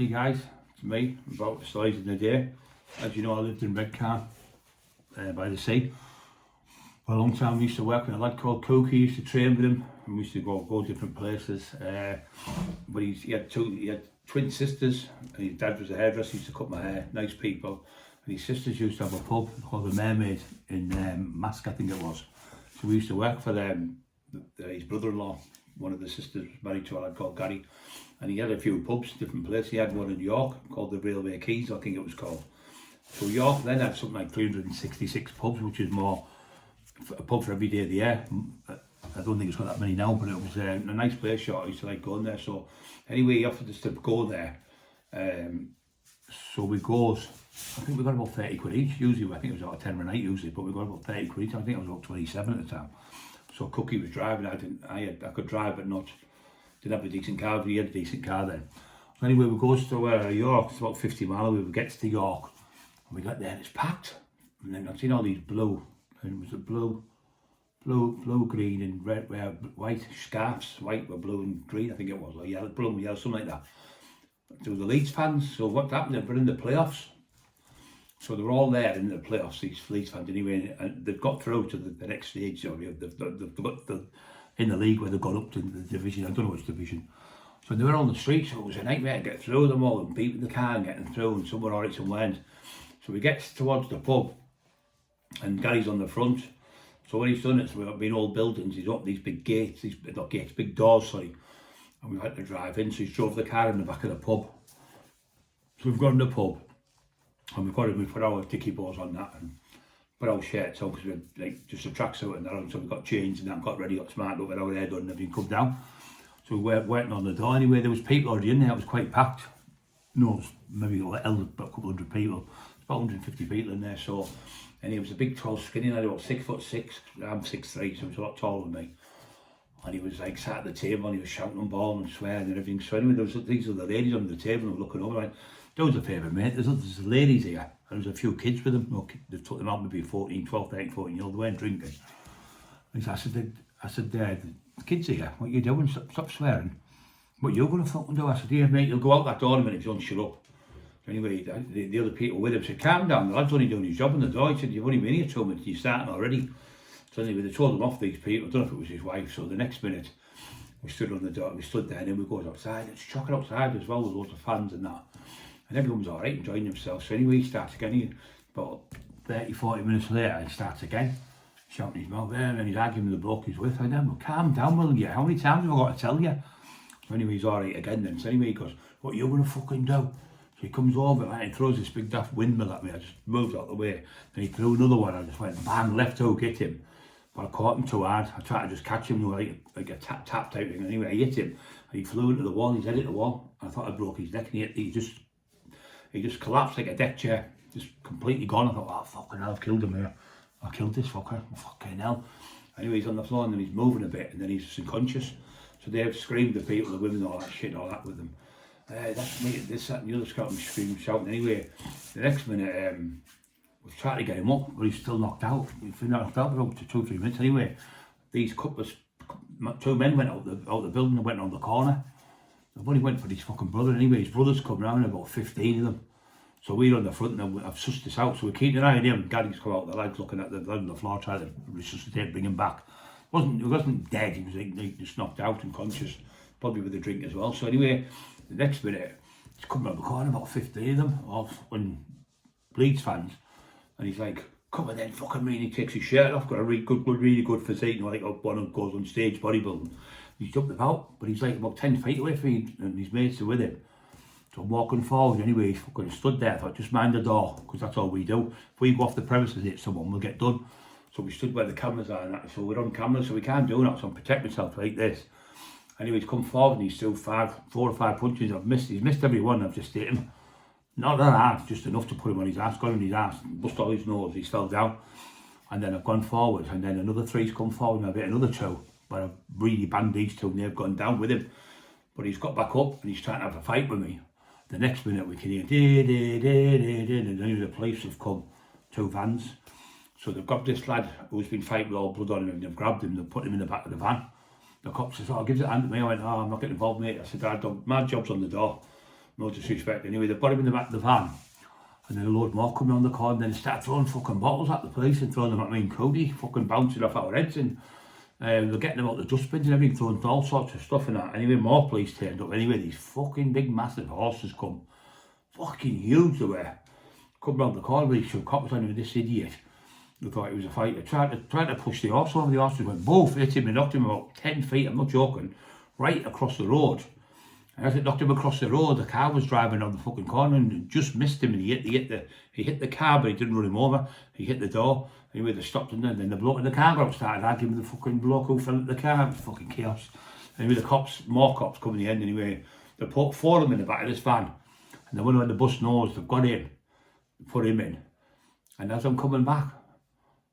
Hey guys, it's me, I'm about to slide in the day. As you know, I lived in Redcar by the sea. For a long time we used to work with a lad called Cookie, used to train with him, and we used to go different places. But he had twin sisters, and his dad was a hairdresser, he used to cut my hair, nice people. And his sisters used to have a pub called the Mermaid in Mask, I think it was. So we used to work for them. His brother-in-law, one of the sisters, was married to a lad called Gary, and he had a few pubs, different places. He had one in York called the Railway Quays, I think it was called. So York then had something like 366 pubs, which is more a pub for every day of the year. I don't think it's got that many now, but it was a nice place. I used to like going there. So anyway, he offered us to go there. So we goes, I think we got about 30 quid each. Usually, I think it was about 10 a night usually, but we got about 30 quid each. I think I was about 27 at the time. So Cookie was driving. I could drive, but didn't have a decent car. But he had a decent car then. So anyway, we goes to York. It's about 50 miles away. We get to York, and we got there and it's packed. And then I've seen all these blue, and it was a blue, green and red, white scarves. White with blue and green, I think it was, or yellow, blue and yellow, something like that. There were the Leeds fans. So what happened? They were in the playoffs. So they were all there in the playoffs, these Leeds fans anyway, and they've got through to the next stage. So they've got in the league where they've got up to the division. I don't know which division. So they were on the street, so it was a nightmare to get through them all and beating the car and getting through, and some were alright, some weren't. So we get towards the pub, and Gary's on the front. So what he's done is, we've been old buildings, he's up these big gates, big doors, sorry, and we've had to drive in. So he's drove the car in the back of the pub. So we've got in the pub, and we put our dicky balls on that and put our shirts on, because we had like just a tracksuit and that on. So we got changed and that, got ready, got smart up with our hair done and everything, come down. So we were waiting on the door. Anyway, there was people already in there. It was quite packed. No, maybe about a couple hundred people. It's about 150 people in there. So, and he was a big, tall, skinny lad, about 6'6". I'm 6'3", so he was a lot taller than me. And he was like sat at the table and he was shouting and bawling and swearing and everything. So anyway, these are the ladies on the table and looking over. Like, "Do us a favour, mate. There's ladies here." And there's a few kids with them. No, they've took them out maybe 14, 12, 13, 14 year old. They weren't drinking. And I said, the kids here, what are you doing? Stop swearing. What are you going to fucking do? I said, "Yeah, mate, you'll go out that door in a minute if you don't shut up." So anyway, the other people with him said, "Calm down, the lad's only doing his job in the door." He said, "You've only been here 2 minutes, you're starting already." So anyway, they told him off, these people. I don't know if it was his wife. So the next minute, we stood on the door, we stood there, and then we go outside. It's chocolate outside as well, with loads of fans and that. And everyone was alright, enjoying themselves. So anyway, he starts again. About 30, 40 minutes later, he starts again, shouting his mouth there, and then he's arguing with the bloke he's with. I said, "Well, calm down, will you? How many times have I got to tell you?" So anyway, he's alright again then. So anyway, he goes, "What are you going to fucking do?" So he comes over and he throws this big daft windmill at me. I just moved out the way. Then he threw another one. I just went bang, left hook, hit him. But I caught him too hard. I tried to just catch him, like a tap type thing. Anyway, I hit him and he flew into the wall. His head hit the wall. I thought I broke his neck, and he just collapsed like a deck chair. Just completely gone. I thought, "Oh, fucking hell, I've killed him here. I killed this fucker. Fucking hell." Anyway, he's on the floor and then he's moving a bit and then he's unconscious. So they've screamed, the people, the women, all that shit, all that with them. That's me, this, that, and the other, scouting, screaming, shouting. Anyway, the next minute, we've tried to get him up, but he's still knocked out. He's been knocked out for up to 2 or 3 minutes. Anyway, these two men went out the building and went on the corner. They've only went for his fucking brother. Anyway, his brother's come round, about 15 of them. So we're on the front and I've sussed this out. So we're keeping an eye on him. Gary's come out, the lad's looking at the lad on the floor, trying to resuscitate, bring him back. He wasn't dead, he was like just knocked out and conscious, probably with a drink as well. So anyway, the next minute, he's coming around the corner, about 15 of them, all Leeds fans. And he's like, "Come on then, fucking me." And he takes his shirt off, got a really good physique, you know, like one who goes on stage bodybuilding. He's jumped about, but he's like about 10 feet away from me and his mates are with him. So I'm walking forward anyway, he's fucking stood there. I thought, just mind the door, because that's all we do. If we go off the premises and hit someone, we'll get done. So we stood where the cameras are and that, so we're on camera, so we can't do that, so I'm protecting myself like this. Anyway, he's come forward and he's still 4 or 5 punches. He's missed every one, I've just hit him. Not that hard, just enough to put him on his ass, gone on his ass, bust all his nose, he's fell down. And then I've gone forward, and then another 3's come forward, and I've hit another 2. But I've really banged these 2 and they've gone down with him. But he's got back up and he's trying to have a fight with me. The next minute we can hear, and then the police have come, 2 vans. So they've got this lad who's been fighting with all blood on him, and they've grabbed him, they've put him in the back of the van. The cop says, "Oh, gives it a hand to me." I went, "Oh, I'm not getting involved, mate." I said, "My job's on the door. no disrespect. Anyway, they've got him in the back of the van, and then a load more coming on the car, and then they start throwing fucking bottles at the police and throwing them at me and Cody, fucking bouncing off our heads, and they're getting them out the dustbins and everything, throwing all sorts of stuff in that. Anyway, more police turned up. Anyway, these fucking big massive horses come, fucking huge they were, come round the corner with these two cops on him, this idiot. They thought he was a fighter, tried to push the horse over. The horses went both, hit him and knocked him about 10 feet, I'm not joking, right across the road. And as it knocked him across the road, the car was driving on the fucking corner and just missed him, and he hit the car, but he didn't run him over. He hit the door. Anyway, they stopped him, and then the bloke in the car got up, started arguing with the fucking bloke who fell at the car. It was fucking chaos. Anyway, the cops, more cops come in the end. Anyway, they put 4 of them in the back of this van, and the one when the bus knows they've got him, put him in. And as I'm coming back,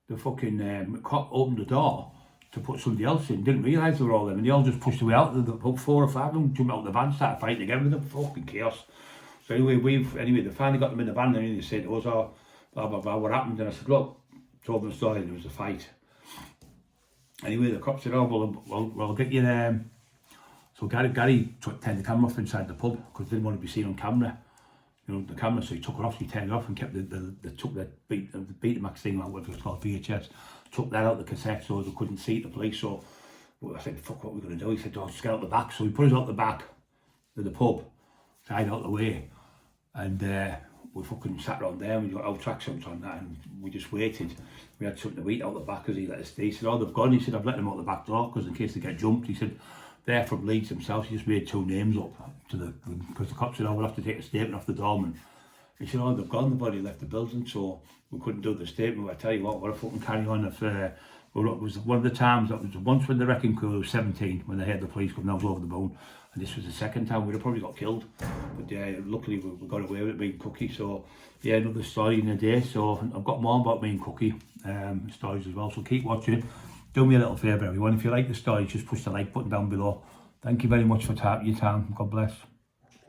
the fucking cop opened the door to put somebody else in, didn't realise they were all them, and they all just pushed away out. About 4 or 5 of them jumped out of the van, started fighting again with them. Fucking chaos. So anyway, they finally got them in the van, and they said to us, oh, blah blah blah, what happened? And I said, look, told them the story, there was a fight. Anyway, the cop said, oh, well I'll get you so Gary turned the camera off inside the pub because he didn't want to be seen on camera, you know, the camera, so he took it off, he turned it off and kept the Betamax thing, or whatever it's called, VHS, took that out the cassette so they couldn't see the police. So I said, fuck, what are we going to do? He said, oh, just get out the back. So he put us out the back of the pub, tied out the way, and we fucking sat around there, and we got our tracksuits on that, and we just waited. We had something to eat out the back as he let us stay. He said, oh, they've gone. He said, I've let them out the back door because in case they get jumped. He said, they're from Leeds themselves. He just made 2 names up because the cops said, oh, we'll have to take a statement off the doorman. He said, oh, they've gone, the body left the building, so we couldn't do the statement. But I tell you what a fucking carry on. If it was one of the times, that was once when the wrecking crew was 17, when they heard the police coming, I was over the moon. And this was the second time, we'd have probably got killed. But luckily we got away with it, me and Cookie. So yeah, another story in a day. So I've got more about me and Cookie stories as well, so keep watching. Do me a little favour, everyone, if you like the story, just push the like button down below. Thank you very much for your time. God bless.